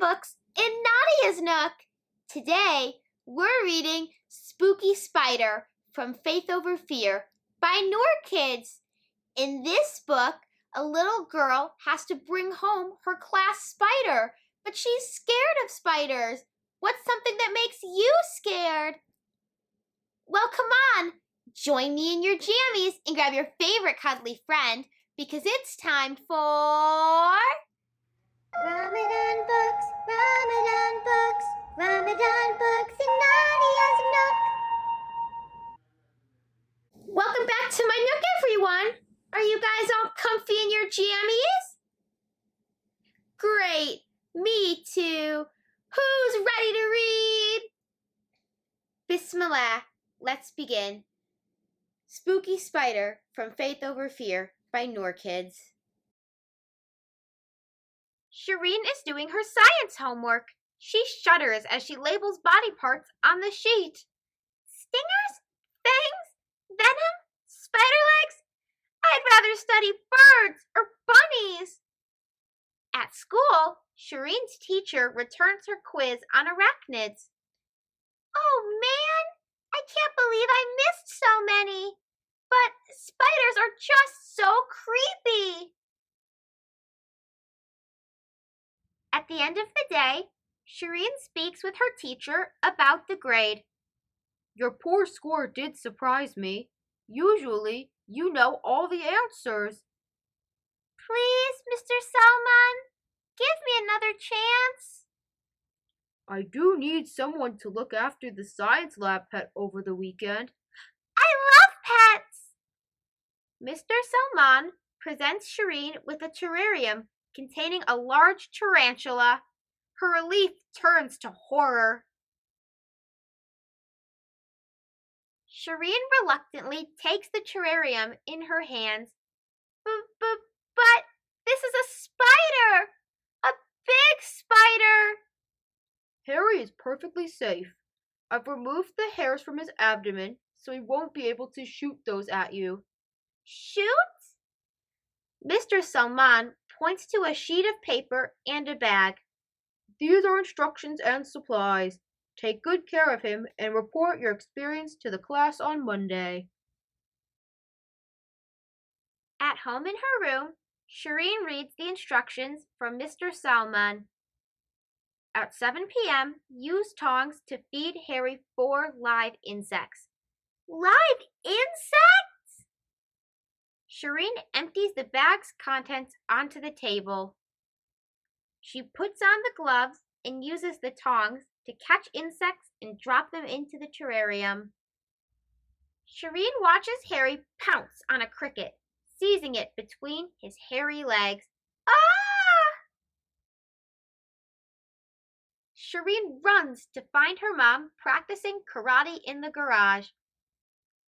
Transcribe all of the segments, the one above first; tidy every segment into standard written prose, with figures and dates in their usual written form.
books in Nadia's Nook. Today, we're reading Spooky Spider from Faith Over Fear by Noor Kids. In this book, a little girl has to bring home her class spider, but she's scared of spiders. What's something that makes you scared? Well, come on, join me in your jammies and grab your favorite cuddly friend because it's time for Ramadan books, Ramadan books, Ramadan books in Nadia's Nook. Welcome back to my Nook, everyone. Are you guys all comfy in your jammies? Great, me too. Who's ready to read? Bismillah, let's begin. Spooky Spider from Faith Over Fear by Noor Kids. Shireen is doing her science homework. She shudders as she labels body parts on the sheet. Stingers? Fangs? Venom? Spider legs? I'd rather study birds or bunnies. At school, Shireen's teacher returns her quiz on arachnids. Oh man, I can't believe I missed so many. But spiders are just so creepy. At the end of the day, Shireen speaks with her teacher about the grade. Your poor score did surprise me. Usually, you know all the answers. Please, Mr. Salman, give me another chance. I do need someone to look after the science lab pet over the weekend. I love pets! Mr. Salman presents Shireen with a terrarium containing a large tarantula. Her relief turns to horror. Shireen reluctantly takes the terrarium in her hands. But this is a spider! A big spider! Harry is perfectly safe. I've removed the hairs from his abdomen so he won't be able to shoot those at you. Shoot? Mr. Salman points to a sheet of paper and a bag. These are instructions and supplies. Take good care of him and report your experience to the class on Monday. At home in her room, Shireen reads the instructions from Mr. Salman. At 7 p.m., use tongs to feed Harry 4 live insects. Live insects? Shireen empties the bag's contents onto the table. She puts on the gloves and uses the tongs to catch insects and drop them into the terrarium. Shireen watches Harry pounce on a cricket, seizing it between his hairy legs. Ah! Shireen runs to find her mom practicing karate in the garage.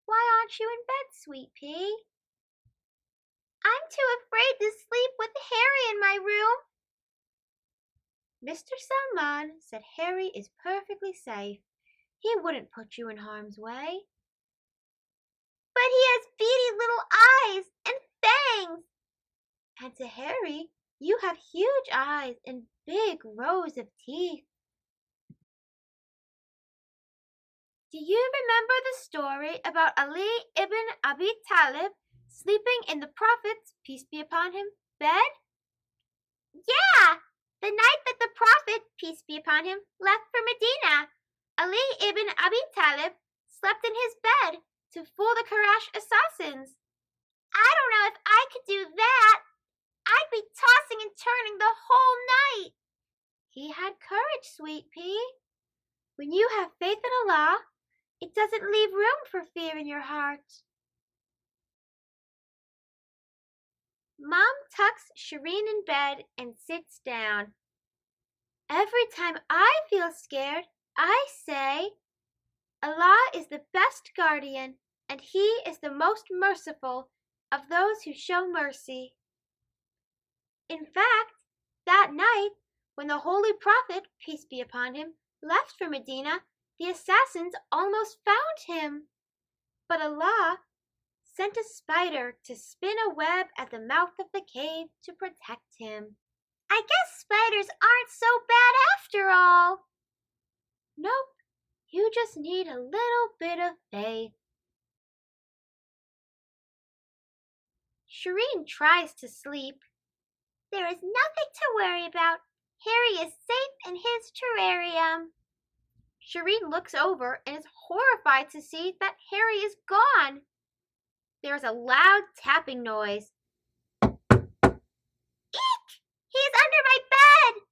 Why aren't you in bed, sweet pea? I'm too afraid to sleep with Harry in my room. Mr. Salman said Harry is perfectly safe. He wouldn't put you in harm's way. But he has beady little eyes and fangs. And to Harry, you have huge eyes and big rows of teeth. Do you remember the story about Ali ibn Abi Talib sleeping in the Prophet's, peace be upon him, bed? Yeah! The night that the Prophet, peace be upon him, left for Medina, Ali ibn Abi Talib slept in his bed to fool the Quraysh assassins. I don't know if I could do that. I'd be tossing and turning the whole night. He had courage, sweet pea. When you have faith in Allah, it doesn't leave room for fear in your heart. Mom tucks Shireen in bed and sits down. Every time I feel scared, I say, Allah is the best guardian, and He is the most merciful of those who show mercy. In fact, that night, when the Holy Prophet, peace be upon him, left for Medina, the assassins almost found him. But Allah sent a spider to spin a web at the mouth of the cave to protect him. I guess spiders aren't so bad after all. Nope, you just need a little bit of faith. Shireen tries to sleep. There is nothing to worry about. Harry is safe in his terrarium. Shireen looks over and is horrified to see that Harry is gone. There's a loud tapping noise. Eek! He's under my bed!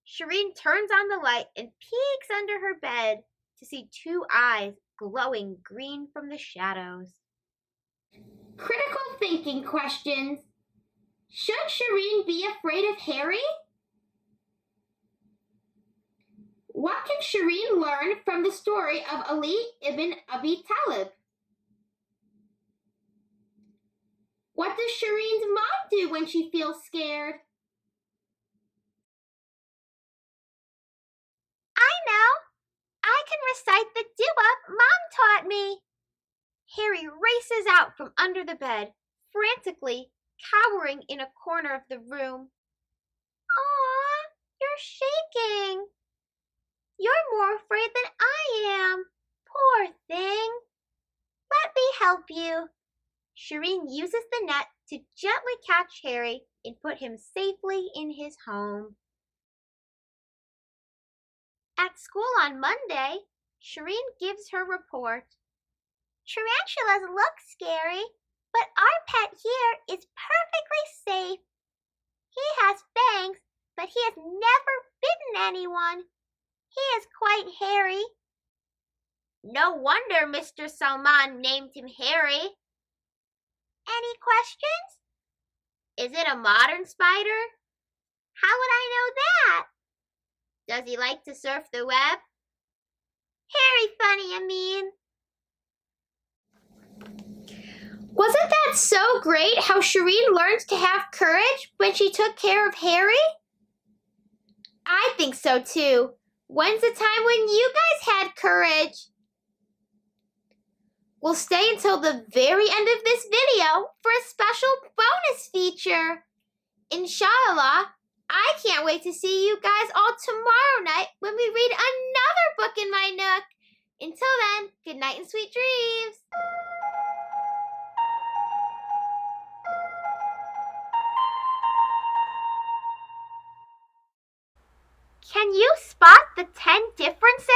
Shireen turns on the light and peeks under her bed to see two eyes glowing green from the shadows. Critical thinking questions. Should Shireen be afraid of Harry? What can Shireen learn from the story of Ali ibn Abi Talib? What does Shireen's mom do when she feels scared? I know. I can recite the dua Mom taught me. Harry races out from under the bed, frantically cowering in a corner of the room. Aw, you're shaking. You're more afraid than I am. Poor thing. Let me help you. Shireen uses the net to gently catch Harry and put him safely in his home. At school on Monday, Shireen gives her report. Tarantulas look scary, but our pet here is perfectly safe. He has fangs, but he has never bitten anyone. He is quite hairy. No wonder Mr. Salman named him Harry. Any questions? Is it a modern spider? How would I know that? Does he like to surf the web? Harry funny, I mean. Wasn't that so great how Shireen learned to have courage when she took care of Harry? I think so too. When's the time when you guys had courage? We'll stay until the very end of this video for a special bonus feature. Inshallah, I can't wait to see you guys all tomorrow night when we read another book in my Nook. Until then, good night and sweet dreams. Can you spot the 10 differences?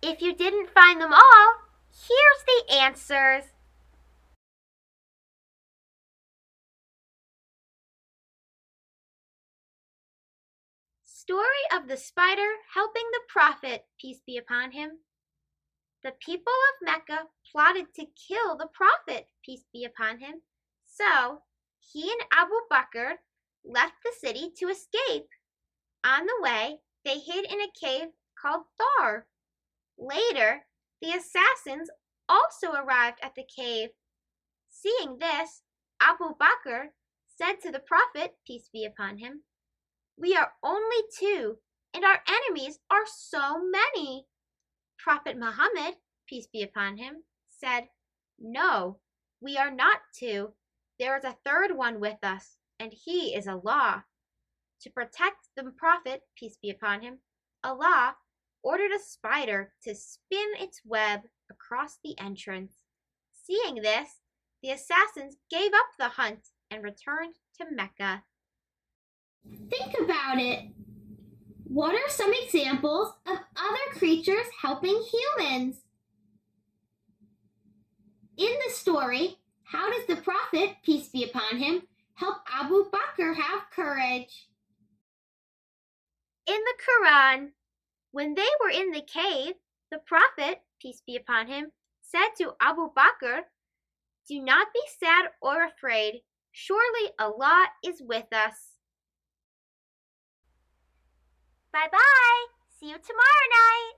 If you didn't find them all, here's the answers. Story of the spider helping the Prophet, peace be upon him. The people of Mecca plotted to kill the Prophet, peace be upon him. So, he and Abu Bakr left the city to escape. On the way, they hid in a cave called Thar. Later, the assassins also arrived at the cave. Seeing this, Abu Bakr said to the Prophet, peace be upon him, "We are only two, and our enemies are so many." Prophet Muhammad, peace be upon him, said, "No, we are not two. There is a third one with us, and he is Allah." To protect the Prophet, peace be upon him, Allah ordered a spider to spin its web across the entrance. Seeing this, the assassins gave up the hunt and returned to Mecca. Think about it. What are some examples of other creatures helping humans? In the story, how does the Prophet, peace be upon him, help Abu Bakr have courage? In the Quran, when they were in the cave, the Prophet, peace be upon him, said to Abu Bakr, "Do not be sad or afraid. Surely Allah is with us." Bye-bye. See you tomorrow night.